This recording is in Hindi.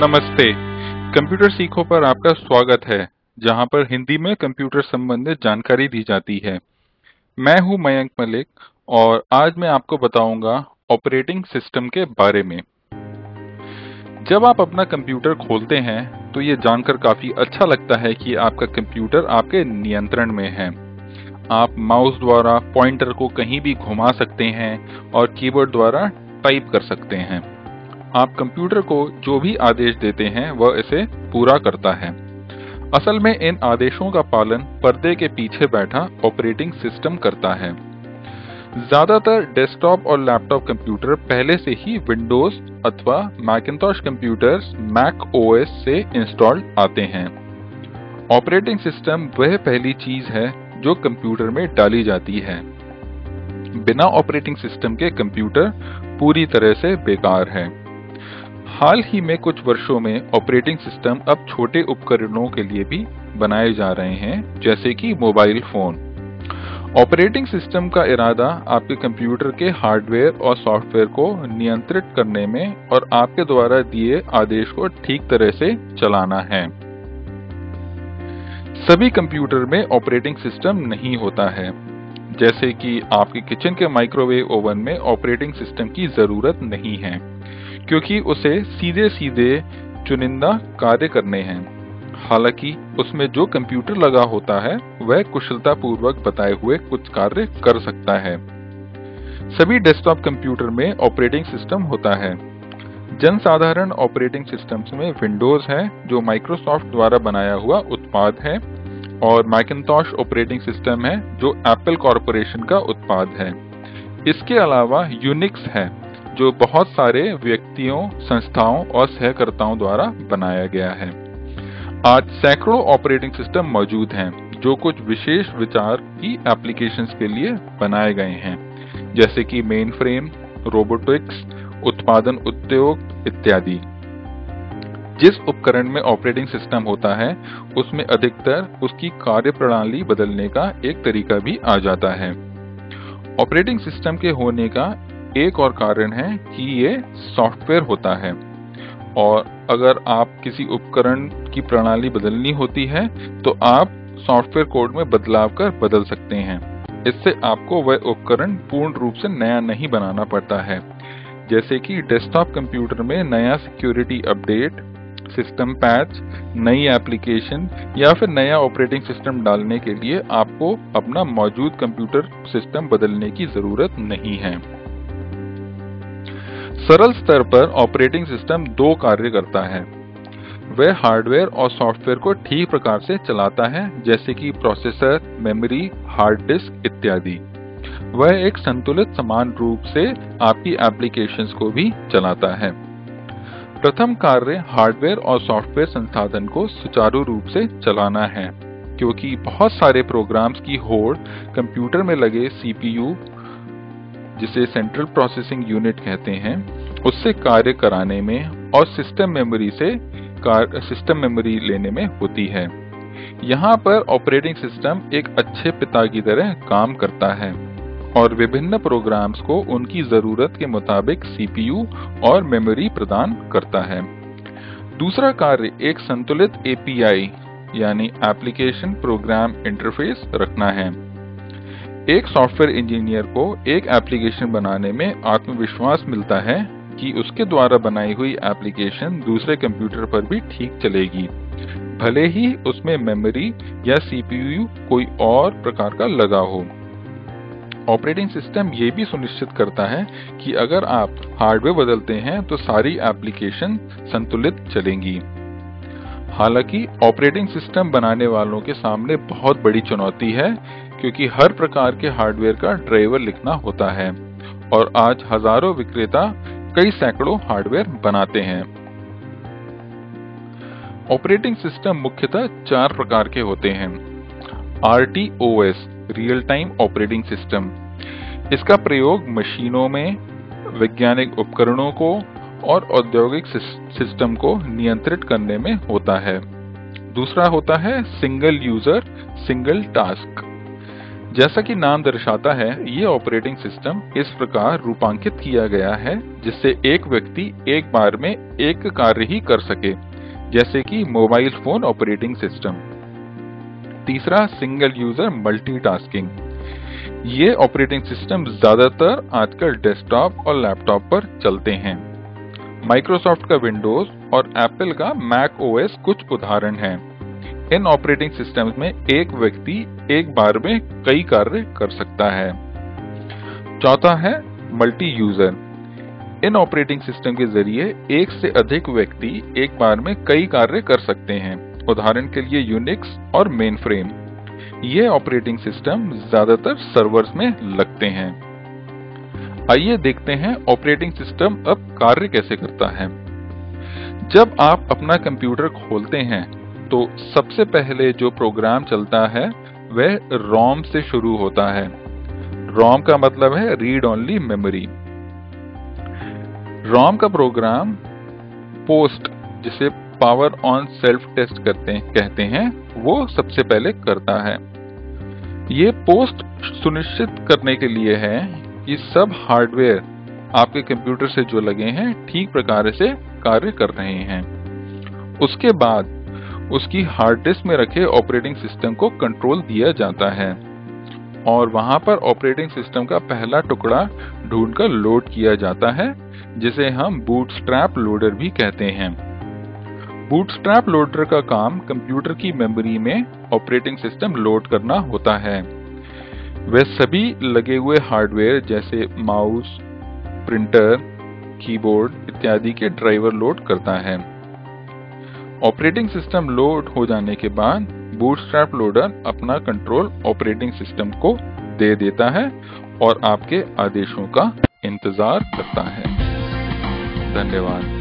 नमस्ते। कंप्यूटर सीखो पर आपका स्वागत है, जहां पर हिंदी में कंप्यूटर संबंधित जानकारी दी जाती है। मैं हूं मयंक मलिक और आज मैं आपको बताऊंगा ऑपरेटिंग सिस्टम के बारे में। जब आप अपना कंप्यूटर खोलते हैं तो ये जानकर काफी अच्छा लगता है कि आपका कंप्यूटर आपके नियंत्रण में है। आप माउस द्वारा पॉइंटर को कहीं भी घुमा सकते हैं और कीबोर्ड द्वारा टाइप कर सकते हैं। आप कंप्यूटर को जो भी आदेश देते हैं वह इसे पूरा करता है। असल में इन आदेशों का पालन पर्दे के पीछे बैठा ऑपरेटिंग सिस्टम करता है। ज्यादातर डेस्कटॉप और लैपटॉप कंप्यूटर पहले से ही विंडोज अथवा मैकिन्टॉश कंप्यूटर्स मैक ओएस से इंस्टॉल्ड आते हैं। ऑपरेटिंग सिस्टम वह पहली चीज है जो कंप्यूटर में डाली जाती है। बिना ऑपरेटिंग सिस्टम के कंप्यूटर पूरी तरह से बेकार है। हाल ही में कुछ वर्षों में ऑपरेटिंग सिस्टम अब छोटे उपकरणों के लिए भी बनाए जा रहे हैं, जैसे कि मोबाइल फोन। ऑपरेटिंग सिस्टम का इरादा आपके कंप्यूटर के हार्डवेयर और सॉफ्टवेयर को नियंत्रित करने में और आपके द्वारा दिए आदेश को ठीक तरह से चलाना है। सभी कंप्यूटर में ऑपरेटिंग सिस्टम नहीं होता है। जैसे कि आपके किचन के माइक्रोवेव ओवन में ऑपरेटिंग सिस्टम की जरूरत नहीं है, क्योंकि उसे सीधे सीधे चुनिंदा कार्य करने हैं। हालांकि उसमें जो कंप्यूटर लगा होता है वह कुशलतापूर्वक बताए हुए कुछ कार्य कर सकता है। सभी डेस्कटॉप कंप्यूटर में ऑपरेटिंग सिस्टम होता है। जनसाधारण ऑपरेटिंग सिस्टम्स में विंडोज है, जो माइक्रोसॉफ्ट द्वारा बनाया हुआ उत्पाद है, और मैकिन्टॉश ऑपरेटिंग सिस्टम है, जो एप्पल कॉरपोरेशन का उत्पाद है। इसके अलावा यूनिक्स है, जो बहुत सारे व्यक्तियों, संस्थाओं और सहकर्ताओं द्वारा बनाया गया है। आज सैकड़ों ऑपरेटिंग सिस्टम मौजूद हैं, जो कुछ विशेष विचार की एप्लीकेशंस के लिए बनाए गए हैं, जैसे कि मेन फ्रेम, रोबोटिक्स, उत्पादन उद्योग इत्यादि। जिस उपकरण में ऑपरेटिंग सिस्टम होता है, उसमें अधिकतर उसकी कार्यप्रणाली बदलने का एक तरीका भी आ जाता है। ऑपरेटिंग सिस्टम के होने का एक और कारण है कि ये सॉफ्टवेयर होता है, और अगर आप किसी उपकरण की प्रणाली बदलनी होती है तो आप सॉफ्टवेयर कोड में बदलाव कर बदल सकते हैं। इससे आपको वह उपकरण पूर्ण रूप से नया नहीं बनाना पड़ता है। जैसे कि डेस्कटॉप कंप्यूटर में नया सिक्योरिटी अपडेट, सिस्टम पैच, नई एप्लीकेशन या फिर नया ऑपरेटिंग सिस्टम डालने के लिए आपको अपना मौजूद कंप्यूटर सिस्टम बदलने की जरूरत नहीं है। सरल स्तर पर ऑपरेटिंग सिस्टम दो कार्य करता है। वह हार्डवेयर और सॉफ्टवेयर को ठीक प्रकार से चलाता है, जैसे कि प्रोसेसर, मेमोरी, हार्ड डिस्क इत्यादि। वह एक संतुलित समान रूप से आपकी एप्लीकेशंस को भी चलाता है। प्रथम कार्य हार्डवेयर और सॉफ्टवेयर संसाधन को सुचारू रूप से चलाना है, क्योंकि बहुत सारे प्रोग्राम्स की होड़ कंप्यूटर में लगे सीपीयू, जिसे सेंट्रल प्रोसेसिंग यूनिट कहते हैं, उससे कार्य कराने में और सिस्टम मेमोरी लेने में होती है। यहाँ पर ऑपरेटिंग सिस्टम एक अच्छे पिता की तरह काम करता है और विभिन्न प्रोग्राम्स को उनकी जरूरत के मुताबिक सीपीयू और मेमोरी प्रदान करता है। दूसरा कार्य एक संतुलित एपीआई यानी एप्लीकेशन प्रोग्राम इंटरफेस रखना है। एक सॉफ्टवेयर इंजीनियर को एक एप्लीकेशन बनाने में आत्मविश्वास मिलता है कि उसके द्वारा बनाई हुई एप्लीकेशन दूसरे कंप्यूटर पर भी ठीक चलेगी, भले ही उसमें मेमोरी या सीपीयू कोई और प्रकार का लगा हो। ऑपरेटिंग सिस्टम ये भी सुनिश्चित करता है कि अगर आप हार्डवेयर बदलते हैं तो सारी एप्लीकेशन संतुलित चलेंगी। हालांकि ऑपरेटिंग सिस्टम बनाने वालों के सामने बहुत बड़ी चुनौती है, क्योंकि हर प्रकार के हार्डवेयर का ड्राइवर लिखना होता है, और आज हजारों विक्रेता कई सैकड़ों हार्डवेयर बनाते हैं। ऑपरेटिंग सिस्टम मुख्यतः 4 प्रकार के होते हैं। RTOS real time operating system. इसका प्रयोग मशीनों में, वैज्ञानिक उपकरणों को और औद्योगिक सिस्टम को नियंत्रित करने में होता है। दूसरा होता है सिंगल यूजर सिंगल टास्क। जैसा कि नाम दर्शाता है, ये ऑपरेटिंग सिस्टम इस प्रकार रूपांकित किया गया है जिससे एक व्यक्ति एक बार में एक कार्य ही कर सके, जैसे कि मोबाइल फोन ऑपरेटिंग सिस्टम। तीसरा, सिंगल यूजर मल्टीटास्किंग। ये ऑपरेटिंग सिस्टम ज्यादातर आजकल डेस्कटॉप और लैपटॉप पर चलते हैं। माइक्रोसॉफ्ट का विंडोज और एप्पल का मैक ओएस कुछ उदाहरण हैं। इन ऑपरेटिंग सिस्टम्स में एक व्यक्ति एक बार में कई कार्य कर सकता है। चौथा है मल्टी यूजर। इन ऑपरेटिंग सिस्टम के जरिए एक से अधिक व्यक्ति एक बार में कई कार्य कर सकते हैं। उदाहरण के लिए यूनिक्स और मेनफ्रेम। ये ऑपरेटिंग सिस्टम ज्यादातर सर्वर्स में लगते हैं। आइए देखते हैं ऑपरेटिंग सिस्टम अब कार्य कैसे करता है। जब आप अपना कंप्यूटर खोलते हैं तो सबसे पहले जो प्रोग्राम चलता है वह रोम से शुरू होता है। रोम का मतलब है रीड ओनली मेमोरी। रोम का प्रोग्राम पोस्ट, जिसे पावर ऑन सेल्फ टेस्ट कहते हैं, वो सबसे पहले करता है। ये पोस्ट सुनिश्चित करने के लिए है कि सब हार्डवेयर आपके कंप्यूटर से जो लगे हैं ठीक प्रकार से कार्य कर रहे हैं। उसके बाद उसकी हार्ड डिस्क में रखे ऑपरेटिंग सिस्टम को कंट्रोल दिया जाता है और वहां पर ऑपरेटिंग सिस्टम का पहला टुकड़ा ढूंढकर लोड किया जाता है, जिसे हम बूटस्ट्रैप लोडर भी कहते हैं। बूटस्ट्रैप लोडर का काम कंप्यूटर की मेमोरी में ऑपरेटिंग सिस्टम लोड करना होता है। वह सभी लगे हुए हार्डवेयर जैसे माउस, प्रिंटर, कीबोर्ड इत्यादि के ड्राइवर लोड करता है। ऑपरेटिंग सिस्टम लोड हो जाने के बाद बूटस्ट्रैप लोडर अपना कंट्रोल ऑपरेटिंग सिस्टम को दे देता है और आपके आदेशों का इंतजार करता है। धन्यवाद।